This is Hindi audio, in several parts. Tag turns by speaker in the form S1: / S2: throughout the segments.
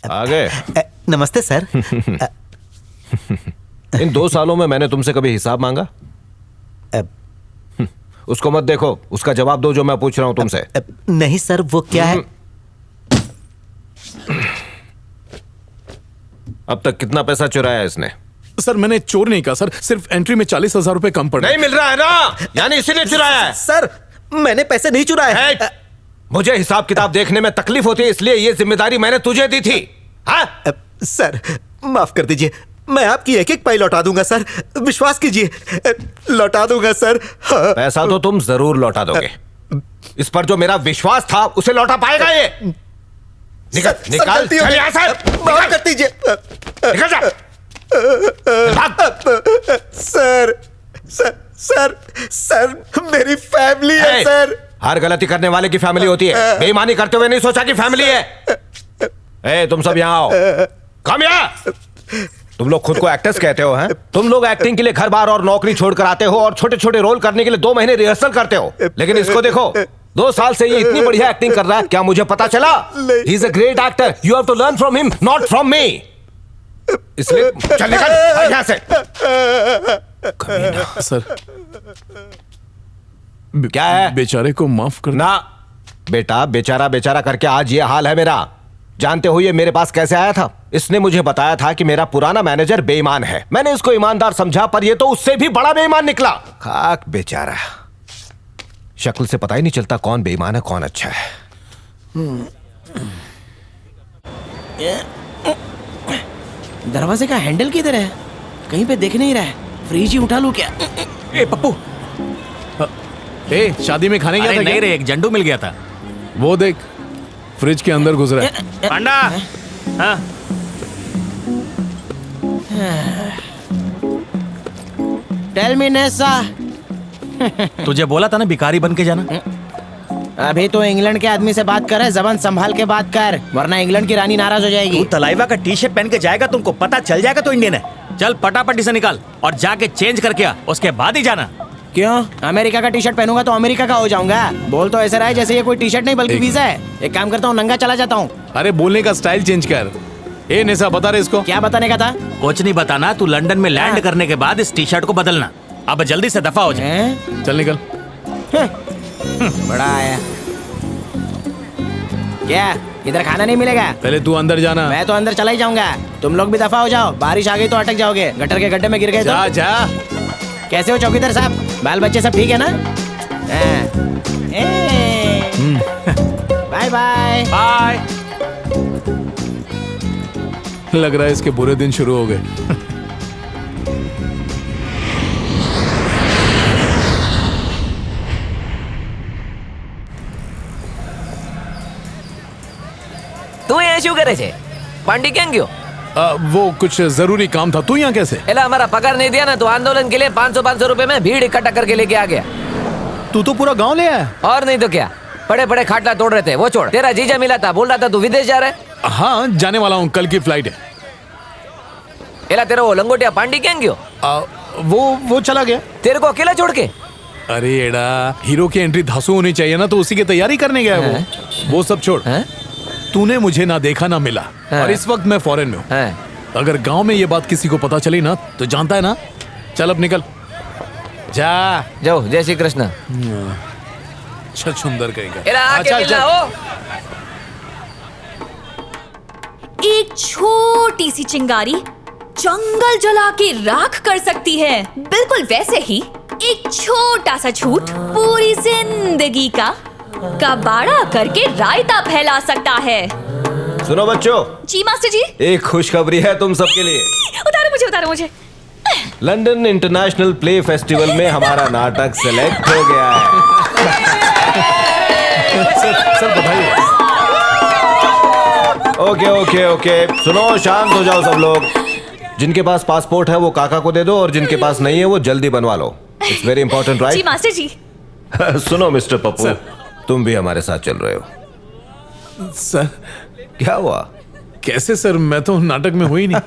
S1: आगे।
S2: नमस्ते सर।
S1: इन 2 सालों में मैंने तुमसे कभी हिसाब मांगा? उसको मत देखो, उसका जवाब दो जो मैं पूछ रहा हूं तुमसे।
S2: नहीं सर, वो क्या है?
S1: अब तक कितना पैसा चुराया इसने?
S3: सर मैंने चोर नहीं कहा सर, सिर्फ एंट्री में 40,000 रुपए कम पड़े।
S1: नहीं मिल रहा है ना, यानी इसीलिए चुराया है।
S2: सर मैंने पैसे नहीं चुराए हैं।
S1: मुझे हिसाब किताब देखने में तकलीफ होती है, इसलिए ये जिम्मेदारी मैंने तुझे दी थी। हाँ?
S2: सर माफ कर दीजिए, मैं आपकी एक एक पाई लौटा दूंगा सर, विश्वास कीजिए, लौटा दूंगा सर। हाँ।
S1: पैसा तो तुम जरूर लौटा दोगे, इस पर जो मेरा विश्वास था उसे लौटा पाएगा ये? निकल निकाल, चल यहाँ से।
S2: माफ कर दीजिए।
S1: निकल जा।
S2: सर सर सर सर मेरी फैमिली है सर।
S1: हर गलती करने वाले की फैमिली होती है, बेईमानी करते हुए नहीं सोचा कि फैमिली है। तुम सब यहाँ आओ, कम यहाँ। तुम लोग खुद को एक्टर्स कहते हो, हैं? तुम लोग एक्टिंग के लिए घर बार और नौकरी छोड़कर आते हो और छोटे छोटे रोल करने के लिए 2 महीने रिहर्सल करते हो, लेकिन इसको देखो, 2 साल से ये इतनी बढ़िया एक्टिंग कर रहा है, क्या मुझे पता चला? He is a great actor, you have to learn from him, not from me. इसलिए चल निकल यहाँ से।
S3: सर
S1: क्या है?
S3: बेचारे को माफ कर
S1: ना बेटा, बेचारा बेचारा करके आज ये हाल है मेरा। जानते हो ये मेरे पास कैसे आया था? इसने मुझे बताया था कि मेरा पुराना मैनेजर बेईमान है। मैंने इसको ईमानदार समझा, पर ये तो उससे भी बड़ा बेईमान निकला। खाक बेचारा, शक्ल से पता ही नहीं चलता कौन बेईमान है कौन अच्छा है।
S4: दरवाजे का हैंडल किधर है? कहीं पे दिख नहीं रहा है। फ्रिज ही उठा लूं क्या?
S3: ए पप्पू, शादी में खाने गया था?
S5: नहीं रे, एक जंडू मिल गया था।
S3: वो देख, फ्रिज के अंदर घुस रहा है।
S5: पांडा, हाँ।
S4: Tell me Nesa.
S5: तुझे बोला था ना भिखारी बन के जाना।
S4: अभी तो इंग्लैंड के आदमी से बात कर रहा है, जबान संभाल के बात कर, वरना इंग्लैंड की रानी नाराज हो जाएगी।
S5: तू तलाइवा का टी-शर्ट पहन के जाएगा, तुमको पता चल जाएगा तो इंडियन है। चल पटापटी से निकाल और जाके चेंज करके आ, उसके बाद ही जाना।
S4: क्यों? अमेरिका का टी-शर्ट पहनूंगा तो अमेरिका का हो जाऊंगा? बोल तो ऐसा रहा है जैसे ये कोई टी-शर्ट नहीं बल्कि वीजा है। एक काम करता हूँ, नंगा चला जाता हूँ।
S3: अरे बोलने का स्टाइल चेंज कर। ए नेसा, बता रहे इसको।
S4: क्या बताने का था?
S5: कुछ नहीं बताना, तू लंदन में लैंड करने के बाद इस टी-शर्ट को बदलना। अब जल्दी से दफा हो जाए।
S3: चल निकल।
S4: बड़ा आया क्या? इधर खाना नहीं मिलेगा?
S3: पहले तू अंदर जाना।
S4: मैं तो अंदर चला ही जाऊंगा। तुम लोग भी दफा हो जाओ, बारिश आ गई तो अटक जाओगे। गटर के गड्ढे में गिर गए
S3: जा
S4: तो।
S3: जा।
S4: कैसे हो चौकीदार साहब? बाल बच्चे सब ठीक है ना? Bye bye
S5: bye.
S3: लग रहा है इसके बुरे दिन शुरू हो गए।
S6: તું અહીંયા શું કરે છે? પાંડી ક્યાં ગયો?
S3: वो कुछ जरूरी काम था। तू यहाँ कैसे?
S6: एला हमारा पगार नहीं दिया ना, तो आंदोलन के लिए 500-500 रुपए में भीड़ इकट्ठा करके लेके आ गया।
S3: तू तो पूरा गांव ले आया।
S6: और नहीं तो क्या, बड़े बड़े खाटला तोड़ रहे थे। वो छोड़, तेरा जीजा मिला था, बोल रहा था तू विदेश जा रहा है।
S3: हाँ जाने वाला हूँ, कल की फ्लाइट है।
S6: एला तेरा वो लंगोटिया पांडी क्યાં गयो?
S3: वो चला गया।
S6: तेरे को अकेला छोड़ के?
S3: अरे एड़ा, हीरो की एंट्री धांसू होनी चाहिए ना, तो उसी की तैयारी करने गया है वो सब छोड़। तूने मुझे ना देखा ना मिला, और इस वक्त मैं फॉरेन में हूँ। अगर गांव में ये बात किसी को पता चली ना, तो जानता है ना। चल अब निकल जा।
S6: जाओ, जय श्री कृष्ण।
S3: छछुंदर कहेगा।
S6: एला आके मिलना हो।
S7: एक छोटी सी चिंगारी जंगल जला के राख कर सकती है। बिल्कुल वैसे ही एक छोटा सा झूठ पूरी जिंदगी का कबाड़ा करके रायता फैला सकता है।
S1: सुनो बच्चों।
S7: जी मास्टर जी।
S1: एक खुशखबरी है तुम सबके लिए।
S7: उतारो मुझे।
S1: लंदन इंटरनेशनल प्ले फेस्टिवल में हमारा नाटक सेलेक्ट हो गया है।
S3: सर बधाई।
S1: ओके सुनो, शांत हो जाओ सब लोग। जिनके पास पासपोर्ट है वो काका को दे दो, और जिनके पास नहीं है वो जल्दी बनवा लो। It's very important, right?
S7: जी मास्टर जी।
S1: सुनो मिस्टर पप्पू, तुम भी हमारे साथ चल रहे हो।
S3: सर
S1: क्या हुआ?
S3: कैसे सर, मैं तो नाटक में हूं ही नहीं।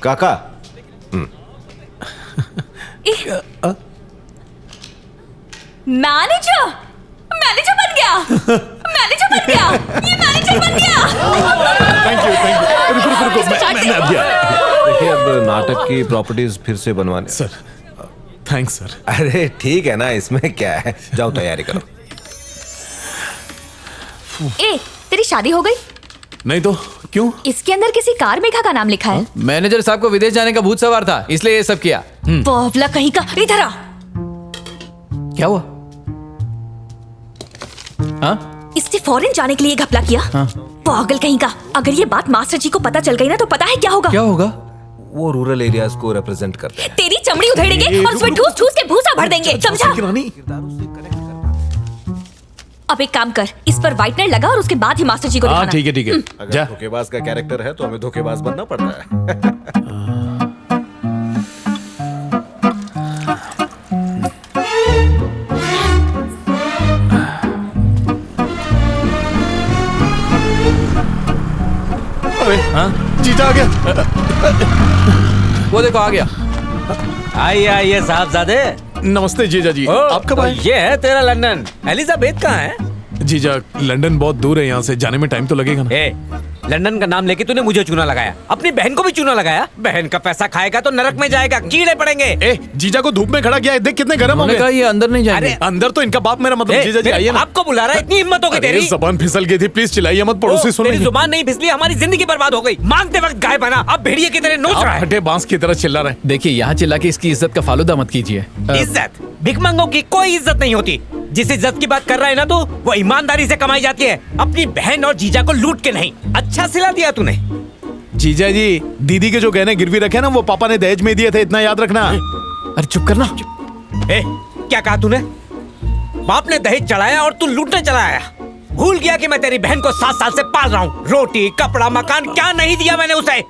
S1: काका।
S7: मैनेजर बन गया। मैनेजर बन गया, ये मैनेजर बन गया।
S3: Thank you. रुको, मैं अभी आया।
S1: देखिए अब नाटक की प्रॉपर्टीज फिर से बनवाने।
S3: Sir thanks sir.
S1: अरे ठीक है ना, इसमें क्या है, जाओ तैयारी करो।
S7: ए, तेरी शादी हो गई?
S3: नहीं तो क्यों?
S7: इसके अंदर किसी कार मेघा का नाम लिखा है।
S6: मैनेजर साहब को विदेश जाने का भूत सवार था, इसलिए ये सब किया।
S7: बावला कहीं का, इधर आ।
S6: क्या हुआ? हाँ?
S7: इससे फॉरेन जाने के लिए घपला किया। पागल कहीं का। अगर ये बात मास्टर जी को पता चल गई ना तो पता है क्या होगा?
S6: क्या होगा?
S1: वो रूरल एरियाज को रिप्रेजेंट करते हैं।
S7: तेरी चमड़ी उधेड़ेंगे और उसमें ठूस ठूस के भूसा भर देंगे, समझा?
S3: रानी
S7: अब एक काम कर, इस पर व्हाइटनर लगा और उसके बाद ही मास्टर जी को
S3: हाँ
S7: दिखाना।
S3: ठीक है
S1: अगर
S3: जा।
S1: धोखेबाज का कैरेक्टर है तो हमें धोखेबाज बनना पड़ता है।
S3: अरे जीजा आ गया।
S6: वो देखो आ गया।
S5: आइए साहबजादे।
S3: नमस्ते जीजा जी, आप कब
S5: तो
S3: आए?
S5: ये है तेरा लंदन। एलिजाबेथ कहाँ है?
S3: जीजा लंदन बहुत दूर है यहाँ से, जाने में टाइम तो लगेगा ना।
S5: ए, लंदन का नाम लेके तूने मुझे चूना लगाया, अपनी बहन को भी चूना लगाया। बहन का पैसा खाएगा तो नरक में जाएगा, कीड़े पड़ेंगे।
S3: ए जीजा को धूप में खड़ा किया है, देख कितने गर्म हो
S6: उन्होंने कहा
S3: गए।
S6: ये अंदर नहीं जाएंगे।
S5: अरे,
S3: अंदर तो इनका बाप मेरा मतलब। जीजा जी
S5: मेरे
S3: आइए ना।
S5: आपको बुला रहा है, इतनी हिम्मत हो गई
S3: अरे,
S5: तेरी?
S3: जबान फिसल गई थी, प्लीज चिल्लाइए मत, पड़ोसी सुन
S5: तेरी
S3: रहे हैं।
S5: जुबान नहीं फिसली, हमारी जिंदगी बर्बाद हो गई। मांगते वक्त गाय बना, अब भेड़िए की तरह नोच रहा
S3: आप
S5: है।
S3: हटे बांस की तरह चिल्ला रहे हैं।
S6: देखिए यहाँ चिल्ला के इसकी इज्जत का फालूदा मत कीजिए।
S5: इज्जत भिखमंगों की कोई इज्जत नहीं होती। जिस इज्जत की बात कर रहा है ना, तो वो ईमानदारी से कमाई जाती है, अपनी बहन और जीजा को लूट के नहीं। अच्छा सिला दिया तूने।
S3: जीजा जी दीदी के जो गहने गिरवी रखे ना, वो पापा ने दहेज में दिए थे, इतना याद रखना।
S6: अरे चुप करना।
S5: ए, क्या कहा तूने? बाप ने दहेज चढ़ाया और तू लूटने चला आया। भूल गया कि मैं तेरी बहन को 7 साल से पाल रहा हूँ। रोटी कपड़ा मकान क्या नहीं दिया मैंने उसे।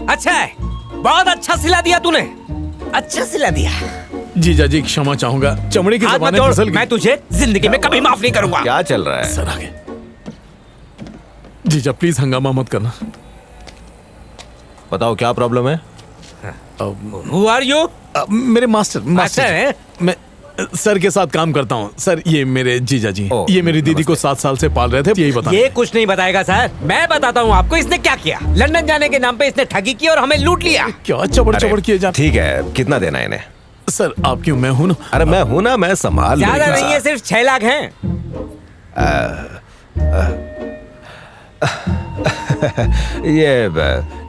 S5: अच्छा है, बहुत अच्छा सिला दिया तूने, अच्छा सिला दिया।
S3: जीजा जी क्षमा चाहूंगा, चमड़ी की
S5: हाथ मत
S3: जबानें
S5: जोड़,
S3: फिसल गई।
S5: मैं तुझे जिंदगी में कभी माफ नहीं करूंगा।
S1: क्या चल रहा है?
S3: सर आगे। जीजा प्लीज हंगामा मत करना।
S1: बताओ क्या प्रॉब्लम है?
S5: Who are you?
S3: मेरे मास्टर
S5: मास्टर हैं?
S3: मैं सर के साथ काम करता हूँ। सर ये मेरे जीजा जी,
S1: ओह,
S3: ये मेरी दीदी को 7 साल से पाल रहे थे, यही बता।
S5: ये कुछ नहीं बताएगा सर, मैं बताता हूँ आपको इसने क्या किया। लंदन जाने के नाम पे इसने ठगी की और हमें लूट लिया।
S3: क्या चबड़
S1: अरे,
S3: चबड़ किए जा।
S1: ठीक है, कितना देना है इन्हें?
S3: सर आप क्यों, मैं हूं ना।
S1: अरे मैं हूं ना, मैं संभाल
S5: ज्यादा
S1: लूंगा।
S5: नहीं है, सिर्फ 6 लाख हैं।
S1: ये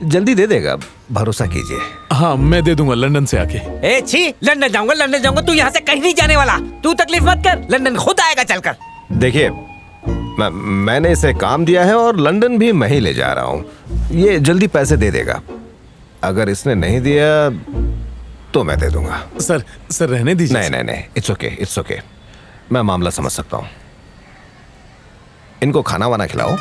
S1: जल्दी दे देगा, भरोसा कीजिए।
S3: हाँ मैं दे दूंगा, लंदन से आके।
S5: ए छी, लंदन जाऊंगा। तू यहाँ से कहीं नहीं जाने वाला। तू तकलीफ मत कर, लंदन खुद आएगा चलकर।
S1: देखिए मैंने इसे काम दिया है और लंदन भी मैं ही ले जा रहा हूँ। ये जल्दी पैसे दे देगा। अगर इसने नहीं दिया तो मैं दे दूंगा।
S3: सर रहने दीजिए।
S1: नहीं, इट्स ओके, मैं मामला समझ सकता हूँ। इनको खाना वाना खिलाओ।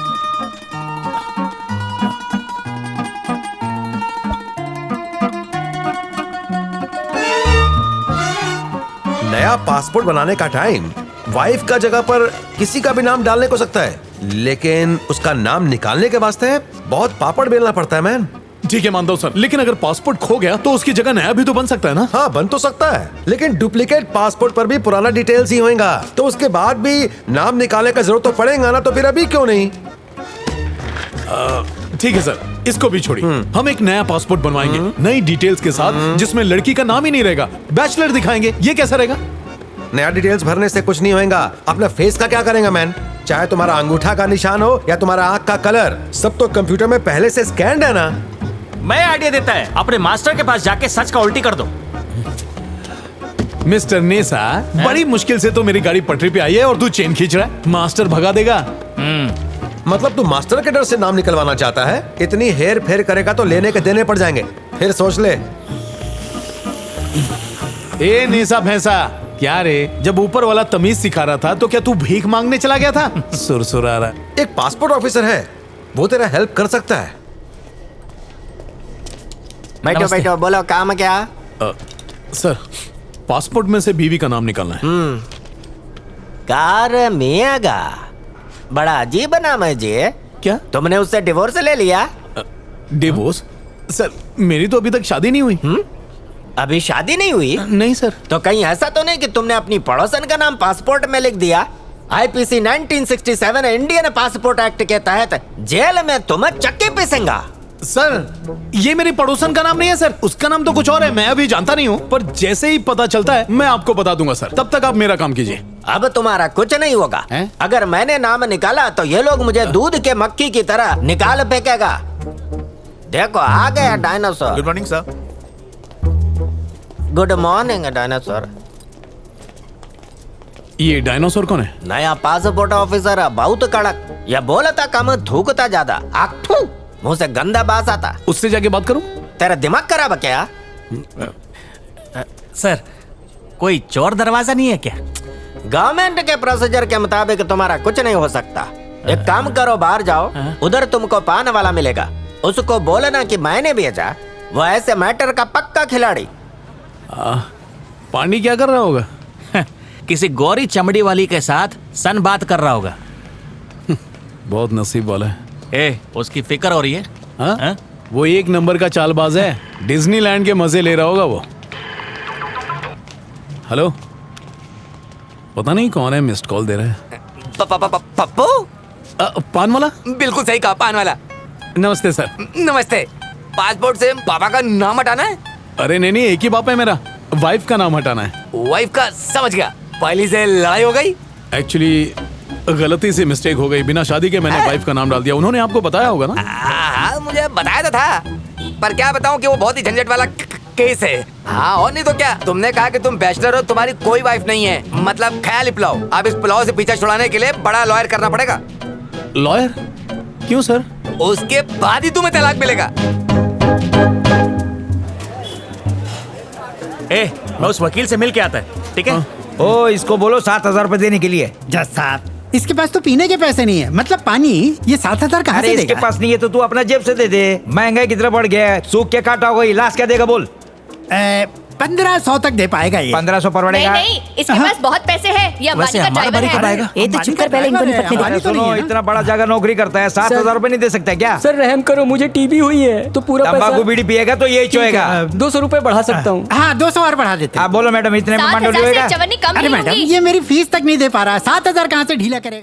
S2: नया पासपोर्ट बनाने का टाइम वाइफ का जगह पर किसी का भी नाम डालने को सकता है, लेकिन उसका नाम निकालने के वास्ते बहुत पापड़ बेलना पड़ता है मैन।
S3: ठीक है मानता हूँ सर, लेकिन अगर पासपोर्ट खो गया तो उसकी जगह नया भी तो बन सकता है ना।
S2: हाँ बन तो सकता है, लेकिन डुप्लीकेट पासपोर्ट पर भी पुराना डिटेल्स ही होएगा, तो उसके बाद भी नाम निकालने का जरूरत तो पड़ेगा ना, तो फिर अभी क्यों नहीं।
S3: ठीक है सर, इसको भी छोड़िए। हम एक नया पासपोर्ट बनवाएंगे नई डिटेल्स के साथ, जिसमें लड़की का नाम ही नहीं रहेगा, बैचलर दिखाएंगे। ये कैसा रहेगा?
S2: नया डिटेल्स भरने से कुछ नहीं होएगा। अपना फेस का क्या करेंगे मैन? चाहे तुम्हारा अंगूठा का निशान हो या तुम्हारा आंख का कलर, सब तो कंप्यूटर में पहले से स्कैन्ड है ना।
S5: मैं आइडिया देता है, अपने मास्टर के पास जाके सच का उल्टी कर दो।
S3: मिस्टर नेसा, बड़ी मुश्किल से तो मेरी गाड़ी पटरी पे आई है और तू चेन खींच रहा है। मास्टर भगा देगा।
S2: मतलब तू मास्टर के डर से नाम निकलवाना चाहता है? इतनी हेर फेर करेगा तो लेने के देने पड़ जाएंगे, फिर सोच ले।
S3: ए नेसा भैंसा, क्या रे, जब ऊपर वाला तमीज सिखा रहा था तो क्या तू भीख मांगने चला गया था? सुरसुरा रहा।
S2: एक पासपोर्ट ऑफिसर है, वो तेरा हेल्प कर सकता है।
S4: बैठो बैठो, बोलो काम क्या?
S3: सर पासपोर्ट में से बीवी का नाम निकालना है।
S4: कार मियागा, बड़ा अजीब नाम है जी।
S3: क्या?
S4: तुमने उससे डिवोर्स ले लिया?
S3: डिवोर्स? सर मेरी तो अभी तक शादी नहीं हुई।
S4: अभी शादी नहीं हुई?
S3: नहीं सर।
S4: तो कहीं ऐसा तो नहीं कि तुमने अपनी पड़ोसन का नाम पासपोर्ट में लिख दिया?
S8: आईपीसी 1967 इंडियन पासपोर्ट एक्ट के तहत जेल में तुम्हें चक्के पीसेंगा।
S3: सर ये मेरी पड़ोसन का नाम नहीं है सर, उसका नाम तो कुछ और है, मैं अभी जानता नहीं हूँ, पर जैसे ही पता चलता है मैं आपको बता दूंगा सर। तब तक आप मेरा काम कीजिए।
S8: अब तुम्हारा कुछ नहीं होगा। अगर मैंने नाम निकाला तो ये लोग मुझे दूध के मक्खी की तरह निकाल फेंकेगा। देखो आ गया dinosaur.
S9: Good morning sir.
S8: Good morning dinosaur.
S3: ये डायनासोर कौन है?
S8: नया पासपोर्ट ऑफिसर है, बहुत कड़क। यह बोलता कम थूकता ज्यादा। आखू मुंह से गंदा बास आता।
S3: उससे जाके बात करूं?
S8: तेरा दिमाग खराब है क्या?
S5: सर कोई चोर दरवाजा नहीं है क्या?
S8: गवर्नमेंट के प्रोसीजर के मुताबिक तुम्हारा कुछ नहीं हो सकता। एक काम करो, बाहर जाओ, उधर तुमको पान वाला मिलेगा, उसको बोलना कि मैंने भेजा। वो ऐसे मैटर का पक्का खिलाड़ी।
S3: पानी क्या कर रहा होगा?
S5: किसी गौरी चमड़ी वाली के साथ सन बात कर रहा होगा।
S3: बहुत नसीब वाला है।
S5: उसकी फिक्र हो रही है।
S3: हाँ? वो एक नंबर का चालबाज है, डिज्नीलैंड के मजे ले रहा होगा वो। हेलो, पता नहीं कौन है, मिस्ड कॉल दे रहा है।
S6: पप्पू?
S3: पान वाला?
S6: बिल्कुल सही कहा, पान वाला।
S3: नमस्ते सर।
S6: नमस्ते। पासपोर्ट से पापा का नाम हटाना है?
S3: अरे नहीं, एक ही बाप है मेरा, वाइफ का नाम हटाना है।
S6: वाइफ का? समझ गया। पहली से लड़ाई हो गई?
S3: एक्चुअली गलती से मिस्टेक हो गई, बिना शादी के मैंने वाइफ का नाम डाल दिया। उन्होंने आपको बताया होगा ना?
S6: हाँ, मुझे बताया तो था, पर क्या बताऊं कि वो बहुत ही झंझट वाला केस है। हाँ, और नहीं तो क्या। तुमने कहा कि तुम बैचलर हो, तुम्हारी कोई वाइफ नहीं है, मतलब ख्याल ही पुलाव। अब इस पुलाव से पीछा छुड़ाने के लिए बड़ा लॉयर करना पड़ेगा।
S3: लॉयर? क्यों सर?
S6: उसके बाद ही तुम्हें तलाक मिलेगा।
S5: मैं उस वकील से मिल के आता है, ठीक है?
S10: ओ, इसको बोलो 7,000 रुपए देने के लिए।
S11: जज साहब, इसके पास तो पीने के पैसे नहीं है, मतलब पानी। ये 7,000 कहाँ से देगा?
S10: इसके पास नहीं है तो तू अपना जेब से दे दे। महंगाई कितना बढ़ गया है, सूख के काटा होगा, लास्ट क्या देगा बोल?
S11: 1500 तक दे पाएगा ये।
S10: 1500 पर
S7: नहीं नहीं, इसके पास बहुत पैसे हैं। ये अंबानी का ड्राइवर है।
S4: ए तो चुप कर, पहले इनको निपटने दे।
S10: सुनो, इतना बड़ा जगह नौकरी करता है, 7,000 रुपए नहीं दे सकता क्या?
S4: सर रहम करो, मुझे टीबी हुई है तो पूरा
S10: तंबाकू बीड़ी पिएगा तो यही चोएगा।
S4: 200 रुपए बढ़ा सकता हूँ।
S11: हाँ, 200 और बढ़ा देते।
S10: आप बोलो मैडम, इतने में
S7: 7,000
S10: मंडोली
S7: से
S10: होएगा?
S7: चवन्नी कम
S11: अरे
S7: नहीं
S11: मैडम,
S7: होगी।
S11: ये मेरी फीस तक नहीं दे पा रहा, 7,000 कहाँ से ढीला करेगा?